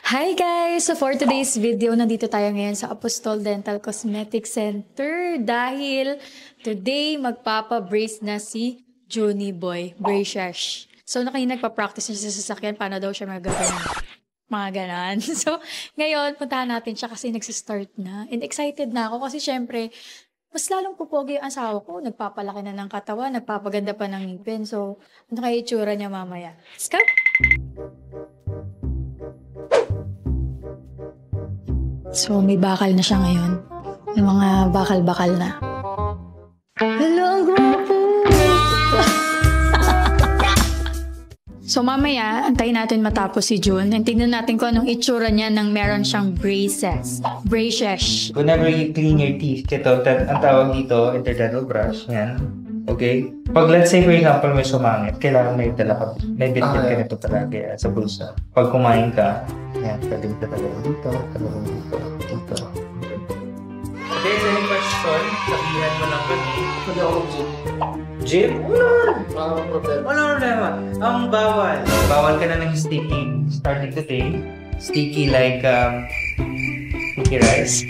Hi guys! So for today's video, nandito tayo ngayon sa Apostol Dental Cosmetic Center dahil today magpapa-brace na si Johnny Boy Braces. So nagpa-practice na siya sa sasakyan, paano daw siya magaganon. Mga ganon. So ngayon, puntahan natin siya kasi nagsistart na. And excited na ako kasi syempre, mas lalong pupogi yung asawa ko. Nagpapalaki na ng katawan, nagpapaganda pa ng ngipin. So ano kaya itsura niya mamaya? Let's go! So, may bakal na siya ngayon. May mga bakal-bakal na. Hello, ang gwapo! So, mamaya, antayin natin matapos si June. And tignan natin kung anong itsura niya nang meron siyang braces. Braces. Whenever you clean your teeth, ito, ang tawag dito, interdental brush. Yan. Okay? Pag let's say, for example, may sumangit, kailangan may dala ka, may bitbit ka nito talaga sa bulsa. Pag kumain ka, yan, pwede mo talaga dito. Okay, so yung question, sabihan mo lang kami. Pwede ako mag-gym. Gym? Walang problema. Walang problema. Ang bawal. Bawal ka na ng sticky starting today. Sticky like sticky rice.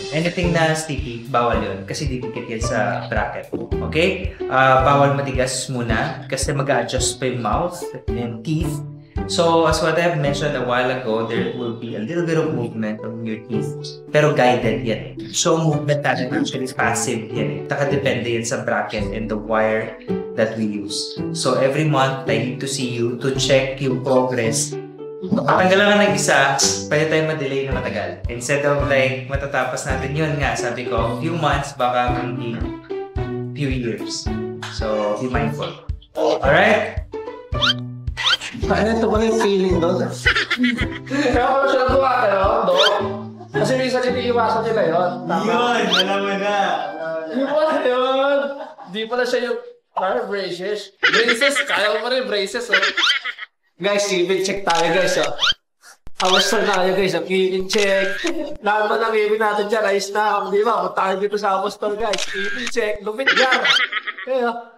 Anything na sticky, bawal yun. Kasi didikit yan sa bracket. Okay? Bawal matigas muna kasi mag-a-adjust pa yung mouth and teeth. So, as what I have mentioned a while ago, there will be a little bit of movement on your teeth. Pero guided yan. So, movement natin actually passive yan. Nakadepende yan sa bracket and the wire that we use. So, every month, I need to see you to check yung progress. Matanggal lang ng isa, pwede tayo ma-delay na matagal. Instead of like, matatapos natin yun nga, sabi ko, few months, baka hindi few years. So, be mindful. Alright? Ano ito ba yung feeling doon? Kaya pala siya gumagano, Dok? Kasi minsan iniiwasan nila yun. Yun! Alam mo na! Yung pala yun! Di pala siya yung braces. Braces, kaya mo rin braces, oh. Guys, ngipin check tayo, guys, oh. Apostol na kayo, guys, oh. Ngipin check. Lahat man ang ngipin natin dyan, ayos na. Di ba? Punta kayo dito sa Apostol, guys. Ngipin check. Lupit yan. Kaya,